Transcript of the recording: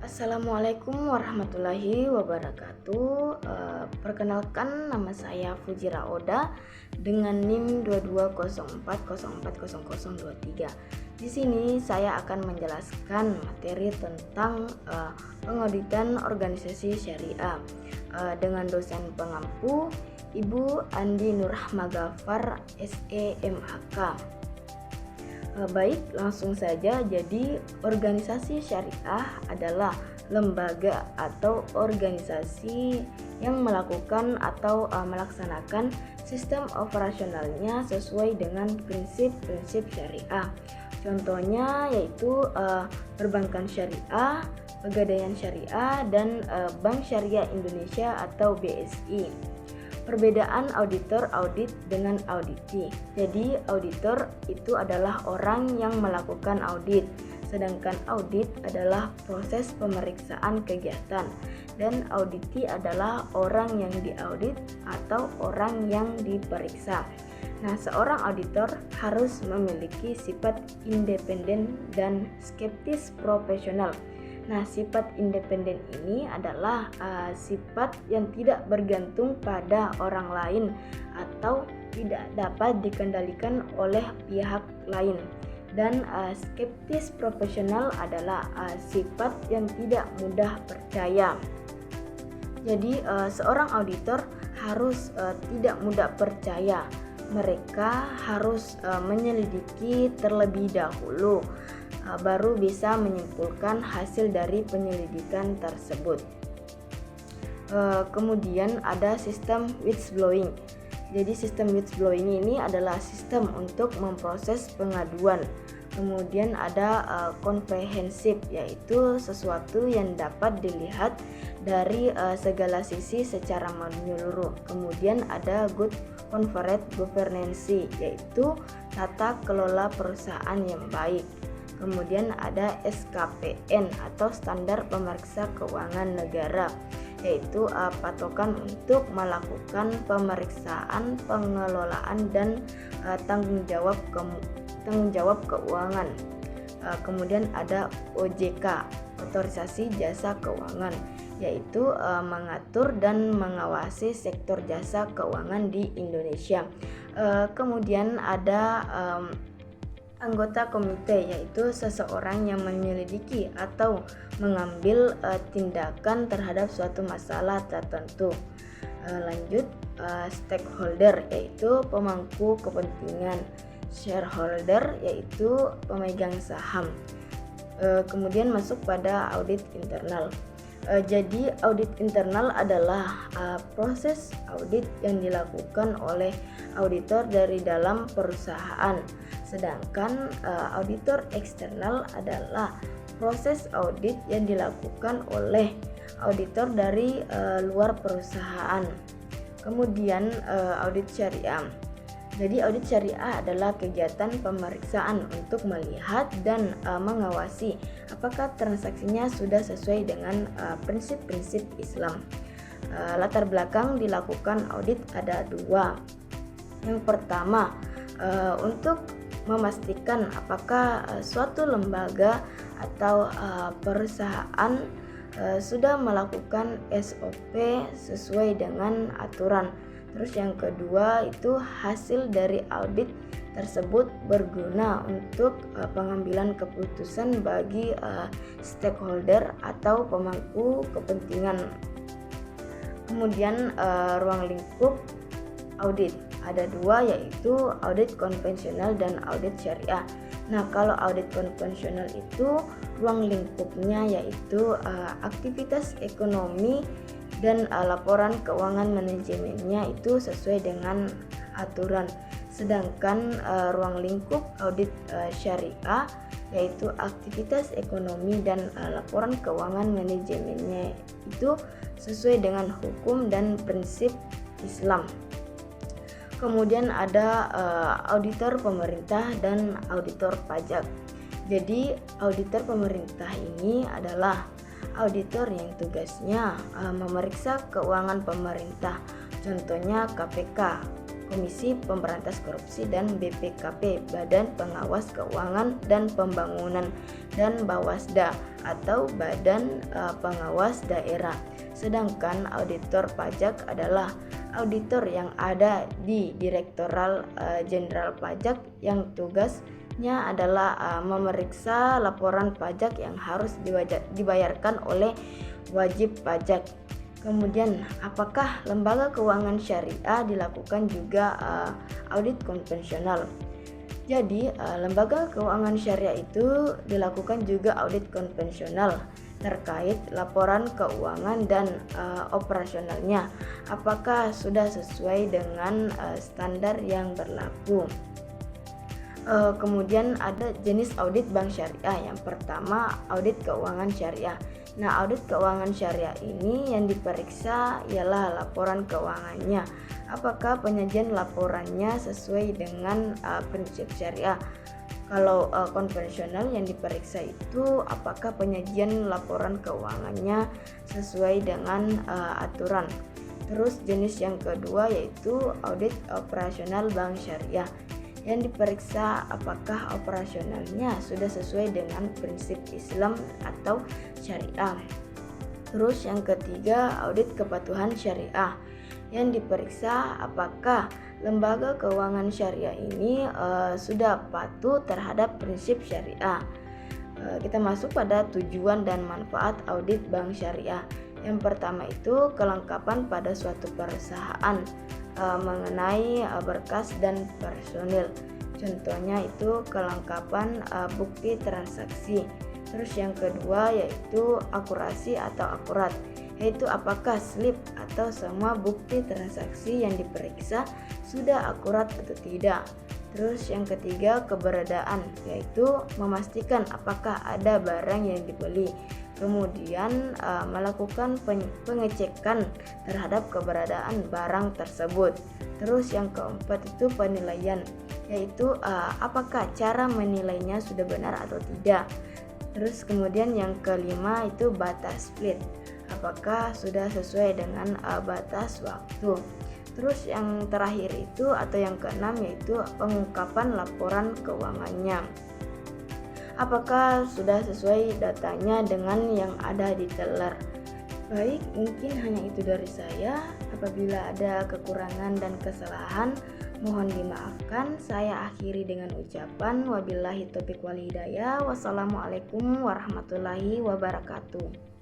Assalamualaikum warahmatullahi wabarakatuh. Perkenalkan, nama saya Fujira Oda dengan NIM 2204040023. Di sini saya akan menjelaskan materi tentang pengauditan organisasi syariah dengan dosen pengampu Ibu Andi Nurrahma Ghaffar, SEMAK. Baik, langsung saja. Jadi, organisasi syariah adalah lembaga atau organisasi yang melakukan atau melaksanakan sistem operasionalnya sesuai dengan prinsip-prinsip syariah. Contohnya yaitu perbankan syariah, pegadaian syariah, dan Bank Syariah Indonesia atau BSI. Perbedaan auditor audit dengan auditi. Jadi auditor itu adalah orang yang melakukan audit, sedangkan audit adalah proses pemeriksaan kegiatan, dan auditi adalah orang yang diaudit atau orang yang diperiksa. Nah, seorang auditor harus memiliki sifat independen dan skeptis profesional. Nah, sifat independen ini adalah sifat yang tidak bergantung pada orang lain atau tidak dapat dikendalikan oleh pihak lain. Dan skeptis profesional adalah sifat yang tidak mudah percaya. Jadi seorang auditor harus tidak mudah percaya. Mereka harus menyelidiki terlebih dahulu, baru bisa menyimpulkan hasil dari penyelidikan tersebut. Kemudian ada sistem whistleblowing. Jadi sistem whistleblowing ini adalah sistem untuk memproses pengaduan. Kemudian ada komprehensif, yaitu sesuatu yang dapat dilihat dari segala sisi secara menyeluruh. Kemudian ada good corporate governance, yaitu tata kelola perusahaan yang baik. Kemudian ada SKPN atau Standar Pemeriksa Keuangan Negara, yaitu patokan untuk melakukan pemeriksaan, pengelolaan, dan tanggung jawab keuangan. Kemudian ada OJK, Otorisasi Jasa Keuangan, yaitu mengatur dan mengawasi sektor jasa keuangan di Indonesia. Kemudian ada anggota komite, yaitu seseorang yang menyelidiki atau mengambil tindakan terhadap suatu masalah tertentu. Lanjut, stakeholder, yaitu pemangku kepentingan. Shareholder, yaitu pemegang saham. Kemudian masuk pada audit internal. Jadi audit internal adalah proses audit yang dilakukan oleh auditor dari dalam perusahaan. Sedangkan auditor eksternal adalah proses audit yang dilakukan oleh auditor dari luar perusahaan. Kemudian audit syariah. Jadi audit syariah adalah kegiatan pemeriksaan untuk melihat dan mengawasi apakah transaksinya sudah sesuai dengan prinsip-prinsip Islam. Latar belakang dilakukan audit ada dua. Yang pertama, untuk memastikan apakah suatu lembaga atau perusahaan sudah melakukan SOP sesuai dengan aturan. Terus yang kedua itu hasil dari audit tersebut berguna untuk pengambilan keputusan bagi stakeholder atau pemangku kepentingan. Kemudian ruang lingkup audit ada dua, yaitu audit konvensional dan audit syariah. Nah, kalau audit konvensional itu ruang lingkupnya yaitu aktivitas ekonomi dan laporan keuangan manajemennya itu sesuai dengan aturan. Sedangkan ruang lingkup audit syariah yaitu aktivitas ekonomi dan laporan keuangan manajemennya itu sesuai dengan hukum dan prinsip Islam. Kemudian ada auditor pemerintah dan auditor pajak. Jadi auditor pemerintah ini adalah auditor yang tugasnya memeriksa keuangan pemerintah. Contohnya KPK, Komisi Pemberantas Korupsi, dan BPKP, Badan Pengawas Keuangan dan Pembangunan, dan Bawasda atau badan pengawas daerah. Sedangkan auditor pajak adalah auditor yang ada di Direktorat Jenderal Pajak yang tugasnya adalah memeriksa laporan pajak yang harus dibayarkan oleh wajib pajak. Kemudian, apakah lembaga keuangan syariah dilakukan juga audit konvensional? Jadi, lembaga keuangan syariah itu dilakukan juga audit konvensional terkait laporan keuangan dan operasionalnya. Apakah sudah sesuai dengan standar yang berlaku? Kemudian ada jenis audit bank syariah. Yang pertama, audit keuangan syariah. Nah, audit keuangan syariah ini yang diperiksa ialah laporan keuangannya. Apakah penyajian laporannya sesuai dengan prinsip syariah? Kalau konvensional yang diperiksa itu apakah penyajian laporan keuangannya sesuai dengan aturan. Terus jenis yang kedua yaitu audit operasional bank syariah. Yang diperiksa apakah operasionalnya sudah sesuai dengan prinsip Islam atau syariah. Terus yang ketiga, audit kepatuhan syariah. Yang diperiksa apakah lembaga keuangan syariah ini sudah patuh terhadap prinsip syariah. Kita masuk pada tujuan dan manfaat audit bank syariah. Yang pertama itu kelengkapan pada suatu perusahaan mengenai berkas dan personil. Contohnya itu kelengkapan bukti transaksi. Terus yang kedua yaitu akurasi atau akurat, yaitu apakah slip atau semua bukti transaksi yang diperiksa sudah akurat atau tidak. Terus yang ketiga keberadaan, yaitu memastikan apakah ada barang yang dibeli. Kemudian melakukan pengecekan terhadap keberadaan barang tersebut. Terus yang keempat itu penilaian, yaitu apakah cara menilainya sudah benar atau tidak. Terus kemudian yang kelima itu batas split, apakah sudah sesuai dengan batas waktu. Terus yang terakhir itu atau yang keenam yaitu pengungkapan laporan keuangannya. Apakah sudah sesuai datanya dengan yang ada di teller. Baik, mungkin hanya itu dari saya. Apabila ada kekurangan dan kesalahan, mohon dimaafkan. Saya akhiri dengan ucapan wabillahi taufiq wal hidayah. Wassalamualaikum warahmatullahi wabarakatuh.